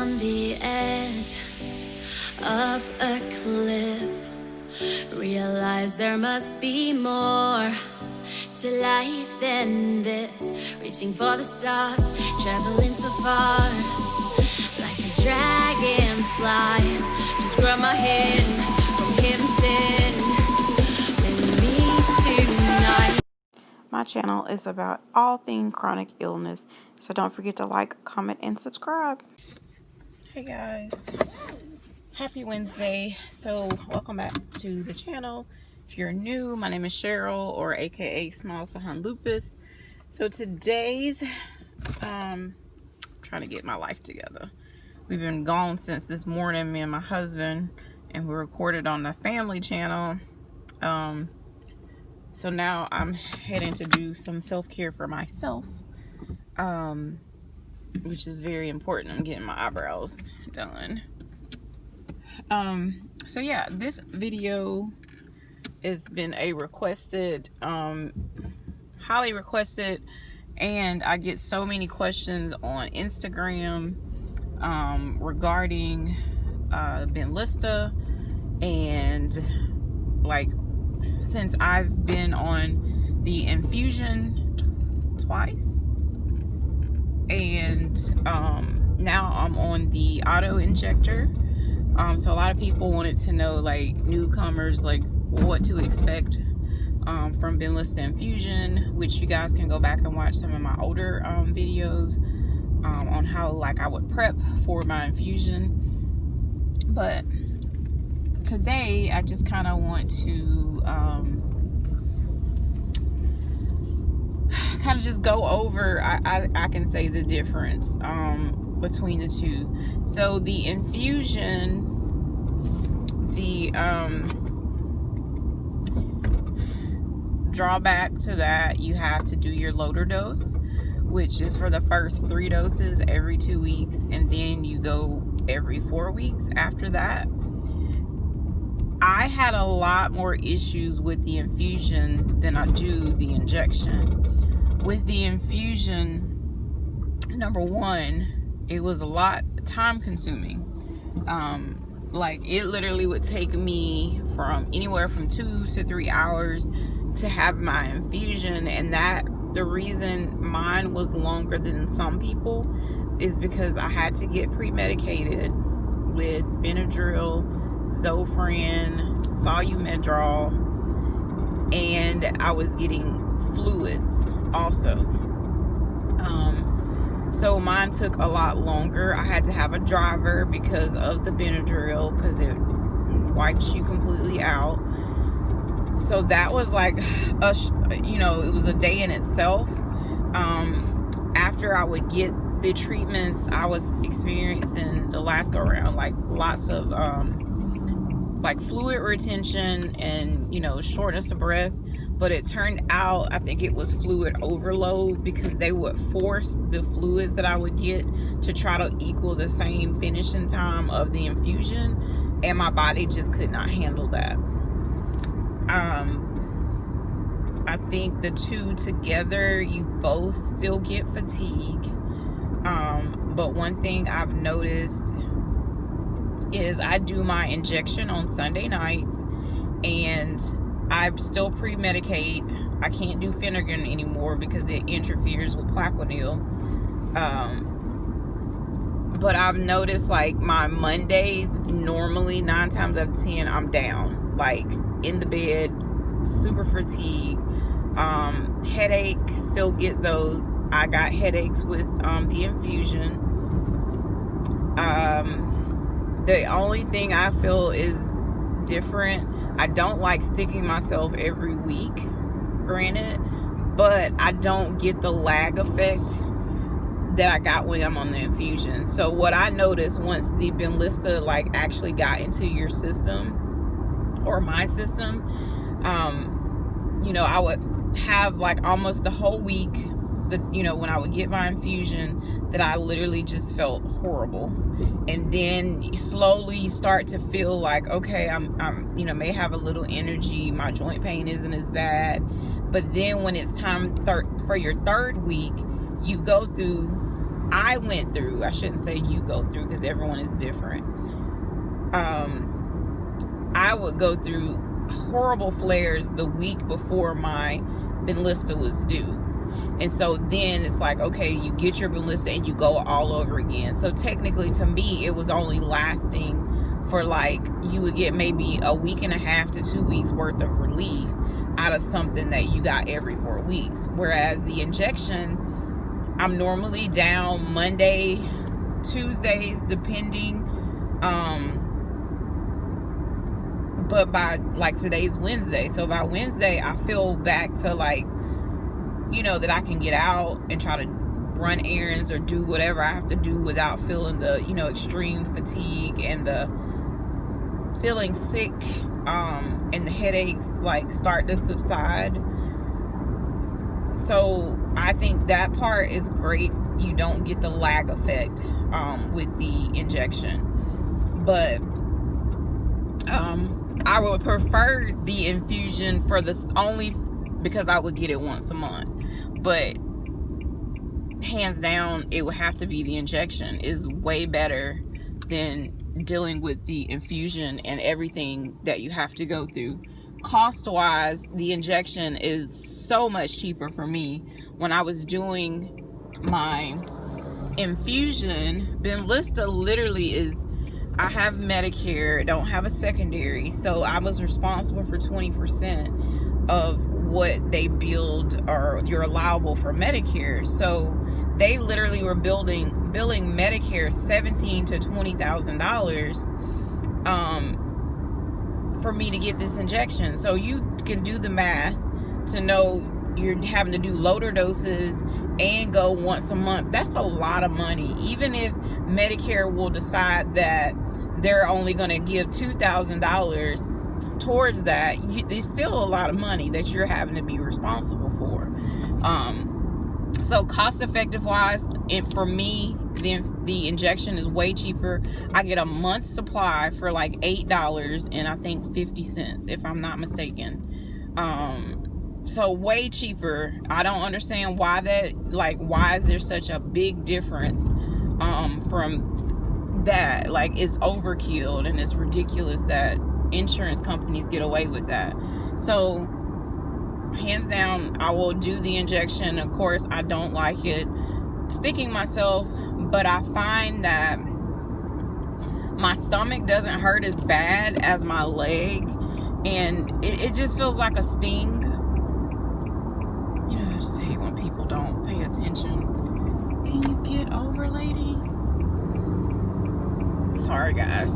on the edge of a cliff. Realize there must be more to life than this. Reaching for the stars, traveling so far, like a dragonfly. Just grab my hand from him, send with me tonight. My channel is about all things chronic illness, so don't forget to like, comment, and subscribe. Hey guys, happy Wednesday. So welcome back to the channel. If you're new, my name is Cheryl, or aka Smiles Behind Lupus. So today's trying to get my life together. We've been gone since this morning, me and my husband, and we recorded on the family channel. So now I'm heading to do some self-care for myself, which is very important. I'm getting my eyebrows done. So yeah, this video has been a requested, highly requested, and I get so many questions on Instagram regarding Benlysta, and like, since I've been on the infusion twice, and now I'm on the auto injector. So a lot of people wanted to know, like, newcomers, like what to expect from Benlysta infusion, which you guys can go back and watch some of my older videos on how, like, I would prep for my infusion. But today I just kind of want to kind of just go over, I can say, the difference between the two. So the infusion, the drawback to that, you have to do your loader dose, which is for the first 3 doses every 2 weeks, and then you go every 4 weeks after that. I had a lot more issues with the infusion than I do the injection. With the infusion, number one, it was a lot time consuming. Like, it literally would take me from anywhere from 2 to 3 hours to have my infusion, and that the reason mine was longer than some people is because I had to get pre-medicated with Benadryl, Zofran, Solumedrol, and I was getting fluids also. So mine took a lot longer. I had to have a driver because of the Benadryl, because it wipes you completely out. So that was like it was a day in itself. After I would get the treatments, I was experiencing the last go around, like, lots of like fluid retention and shortness of breath. But it turned out, I think it was fluid overload, because they would force the fluids that I would get to try to equal the same finishing time of the infusion, and my body just could not handle that. I think the two together, you both still get fatigue. But one thing I've noticed is I do my injection on Sunday nights, and I still pre-medicate. I can't do Phenergan anymore because it interferes with Plaquenil. But I've noticed, like, my Mondays, normally 9 times out of 10, I'm down, like, in the bed, super fatigued. Headache, still get those. I got headaches with the infusion. The only thing I feel is different, I don't like sticking myself every week, granted, but I don't get the lag effect that I got when I'm on the infusion. So what I noticed, once the Benlysta, like, actually got into your system, or my system, I would have, like, almost the whole week, when I would get my infusion, that I literally just felt horrible. And then slowly you start to feel like, okay, I'm may have a little energy, my joint pain isn't as bad. But then when it's time for your 3rd week, you go through I went through, I shouldn't say you go through because everyone is different. I would go through horrible flares the week before my Benlysta was due. And so then it's like, okay, you get your Benlysta and you go all over again. So technically, to me, it was only lasting for like, you would get maybe a week and a half to 2 weeks worth of relief out of something that you got every 4 weeks. Whereas the injection, I'm normally down Monday, Tuesdays, depending. But by like, today's Wednesday, so by Wednesday I feel back to like, you know, that I can get out and try to run errands or do whatever I have to do without feeling the, you know, extreme fatigue and the feeling sick, and the headaches like start to subside. So I think that part is great. You don't get the lag effect with the injection, but I would prefer the infusion for this only because I would get it once a month. But hands down, it would have to be the injection. Is way better than dealing with the infusion and everything that you have to go through. Cost wise, the injection is so much cheaper for me. When I was doing my infusion, Benlysta literally is, I have Medicare, don't have a secondary, so I was responsible for 20% of what they billed or you're allowable for Medicare. So they literally were billing Medicare $17,000 to $20,000 for me to get this injection. So you can do the math to know you're having to do loader doses and go once a month. That's a lot of money. Even if Medicare will decide that they're only going to give $2,000 towards that, there's still a lot of money that you're having to be responsible for. So cost effective wise, for me, the injection is way cheaper. I get a month's supply for like $8 and I think 50 cents, if I'm not mistaken. So way cheaper. I don't understand why that, like, why is there such a big difference from that? Like, it's overkill and it's ridiculous that insurance companies get away with that. So hands down, I will do the injection. Of course, I don't like it sticking myself, but I find that my stomach doesn't hurt as bad as my leg, and it just feels like a sting. You know, I just hate when people don't pay attention. Can you get over, lady? Sorry, guys.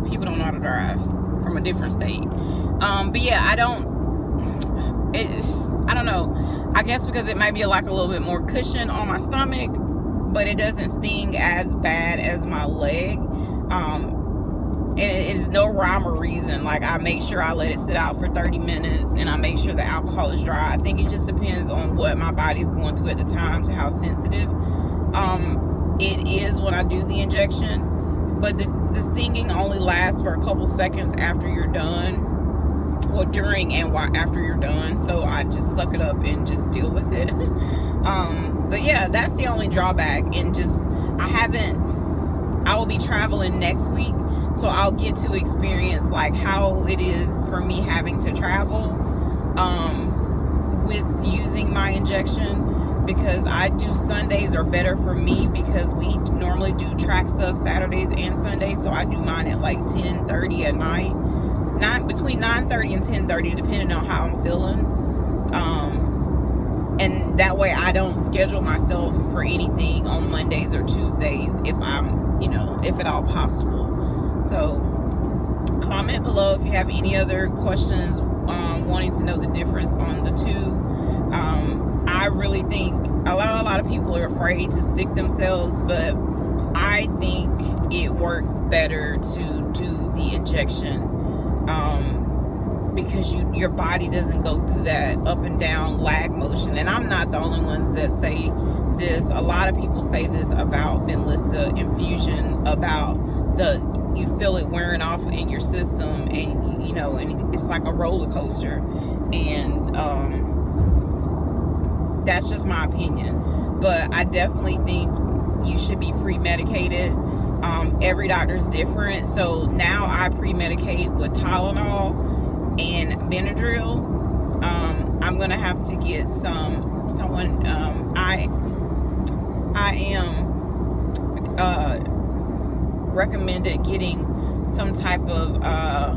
People don't know how to drive from a different state. But yeah, I don't know. I guess because it might be like a little bit more cushion on my stomach, but it doesn't sting as bad as my leg. And it is no rhyme or reason. Like, I make sure I let it sit out for 30 minutes and I make sure the alcohol is dry. I think it just depends on what my body's going through at the time to how sensitive it is when I do the injection. But the stinging only lasts for a couple seconds after you're done, or during and after you're done. So I just suck it up and just deal with it. But yeah, that's the only drawback. And just, I will be traveling next week, so I'll get to experience like how it is for me having to travel with using my injection, because I do Sundays are better for me because we normally do track stuff Saturdays and Sundays. So I do mine at like 10:30 at night, between 9:30 and 10:30, depending on how I'm feeling. And that way I don't schedule myself for anything on Mondays or Tuesdays if I'm, if at all possible. So comment below if you have any other questions, wanting to know the difference on the two. I really think a lot of people are afraid to stick themselves, but I think it works better to do the injection, because your body doesn't go through that up and down lag motion. And I'm not the only ones that say this. A lot of people say this about Benlysta infusion, about you feel it wearing off in your system, and and it's like a roller coaster. And that's just my opinion, but I definitely think you should be pre-medicated. Every doctor's different, so now I pre-medicate with Tylenol and Benadryl. I'm gonna have to get someone. I am recommended getting some type of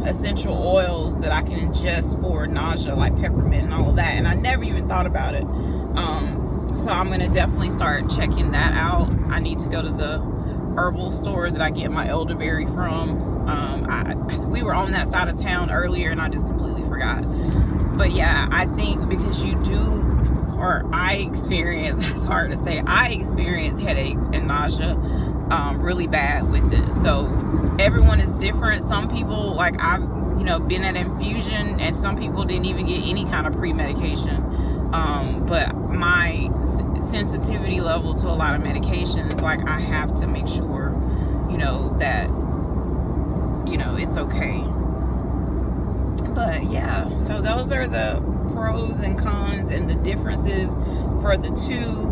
essential oils that I can ingest for nausea, like peppermint and all of that, and I never even thought about it. So I'm gonna definitely start checking that out. I need to go to the herbal store that I get my elderberry from. We were on that side of town earlier and I just completely forgot. But yeah, I think because I experience, it's hard to say, I experience headaches and nausea really bad with it. So everyone is different. Some people, like I've been at Infusion, and some people didn't even get any kind of pre-medication. But my sensitivity level to a lot of medications, like I have to make sure, that, it's okay. But yeah, so those are the pros and cons and the differences for the two.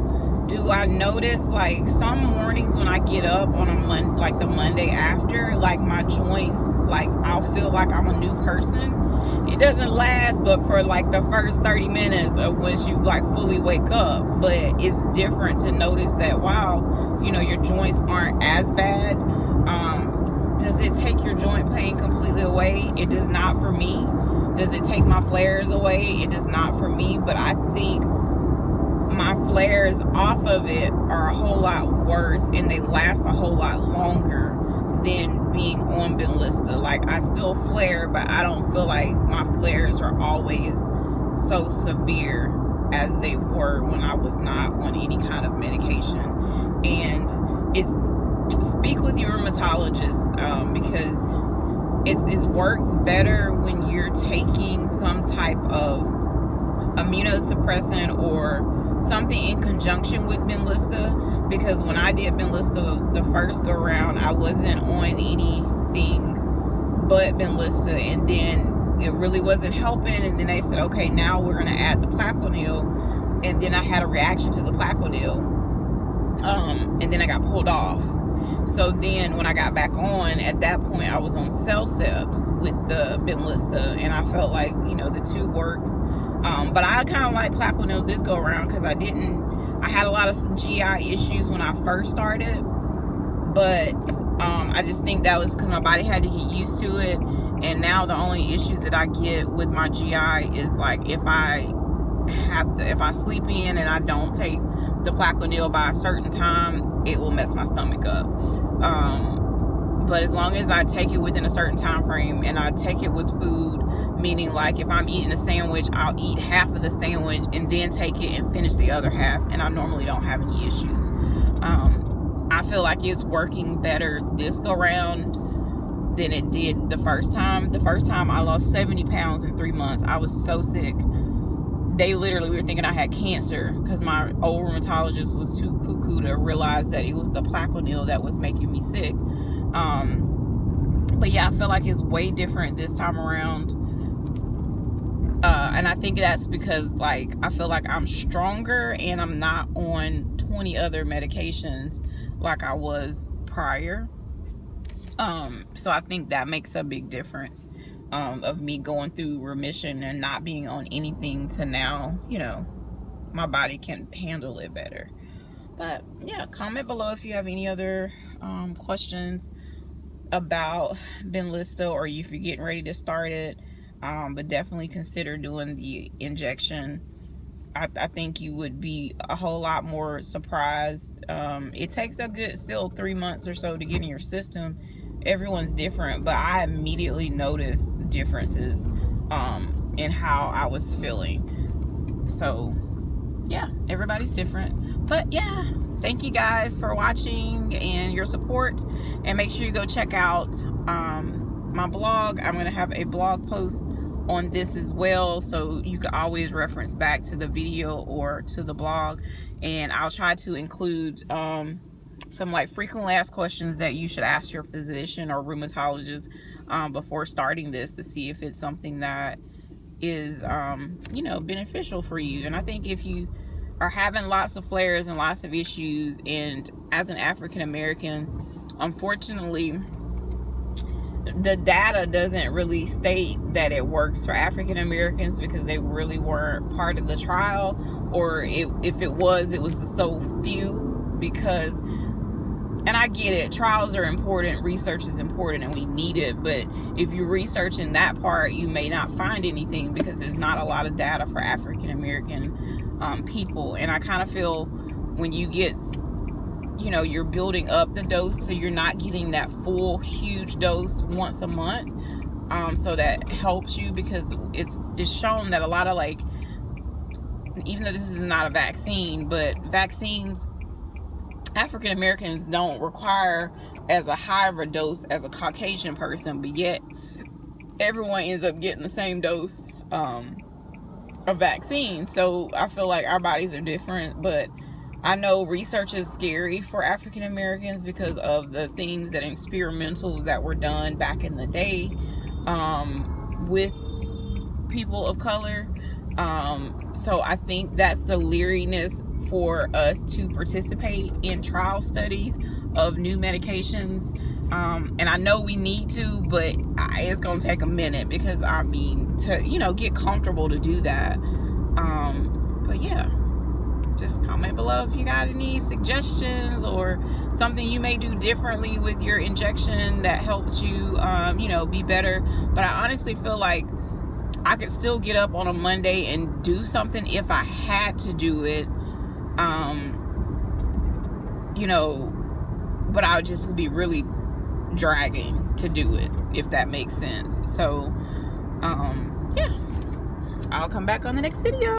Do I notice, like, some mornings when I get up on the Monday after, like my joints, like I'll feel like I'm a new person. It doesn't last but for like the first 30 minutes of once you like fully wake up. But it's different to notice that, wow, your joints aren't as bad. Does it take your joint pain completely away? It does not for me. Does it take my flares away? It does not for me. But I think my flares off of it are a whole lot worse, and they last a whole lot longer than being on Benlysta. Like, I still flare, but I don't feel like my flares are always so severe as they were when I was not on any kind of medication. And speak with your rheumatologist, because it works better when you're taking some type of immunosuppressant or something in conjunction with Benlysta. Because when I did Benlysta the first go round, I wasn't on anything but Benlysta, and then it really wasn't helping. And then they said, okay, now we're going to add the Plaquenil, and then I had a reaction to the Plaquenil, and then I got pulled off. So then when I got back on, at that point I was on Cellcept with the Benlysta, and I felt like the two works. But I kind of like Plaquenil this go around because I had a lot of GI issues when I first started, but I just think that was because my body had to get used to it. And now the only issues that I get with my GI is like if I sleep in and I don't take the Plaquenil by a certain time, it will mess my stomach up. But as long as I take it within a certain time frame, and I take it with food, meaning like if I'm eating a sandwich, I'll eat half of the sandwich and then take it and finish the other half, and I normally don't have any issues. I feel like it's working better this go round than it did the first time. The first time I lost 70 pounds in 3 months. I was so sick. We were thinking I had cancer because my old rheumatologist was too cuckoo to realize that it was the Plaquenil that was making me sick. But yeah, I feel like it's way different this time around. And I think that's because, like, I feel like I'm stronger and I'm not on 20 other medications like I was prior. So I think that makes a big difference, of me going through remission and not being on anything to now, my body can handle it better. But yeah, comment below if you have any other questions about Benlysta, or if you're getting ready to start it. But definitely consider doing the injection. I think you would be a whole lot more surprised. It takes a good still 3 months or so to get in your system. Everyone's different, but I immediately noticed differences in how I was feeling. So yeah, everybody's different. But yeah, thank you guys for watching and your support, and make sure you go check out my blog. I'm gonna have a blog post on this as well, so you can always reference back to the video or to the blog, and I'll try to include some like frequently asked questions that you should ask your physician or rheumatologist before starting this, to see if it's something that is beneficial for you. And I think if you are having lots of flares and lots of issues. And as an African American, unfortunately, the data doesn't really state that it works for African Americans, because they really weren't part of the trial, or if it was so few. Because, and I get it, trials are important, research is important, and we need it, but if you research in that part, you may not find anything, because there's not a lot of data for African American people. And I kind of feel when you get, you know, you're building up the dose, so you're not getting that full huge dose once a month, so that helps you, because it's shown that a lot of, like, even though this is not a vaccine, but vaccines, African Americans don't require as a high of a dose as a Caucasian person, but yet everyone ends up getting the same dose of vaccine. So I feel like our bodies are different, but I know research is scary for African Americans because of the things that experimentals that were done back in the day with people of color. So I think that's the leeriness for us to participate in trial studies of new medications. And I know we need to, but it's gonna take a minute, because I mean, to, you know, get comfortable to do that. But yeah, just comment below if you got any suggestions or something you may do differently with your injection that helps you, you know, be better. But I honestly feel like I could still get up on a Monday and do something if I had to do it, you know, but I would just be really dragging to do it, if that makes sense. So, yeah, I'll come back on the next video.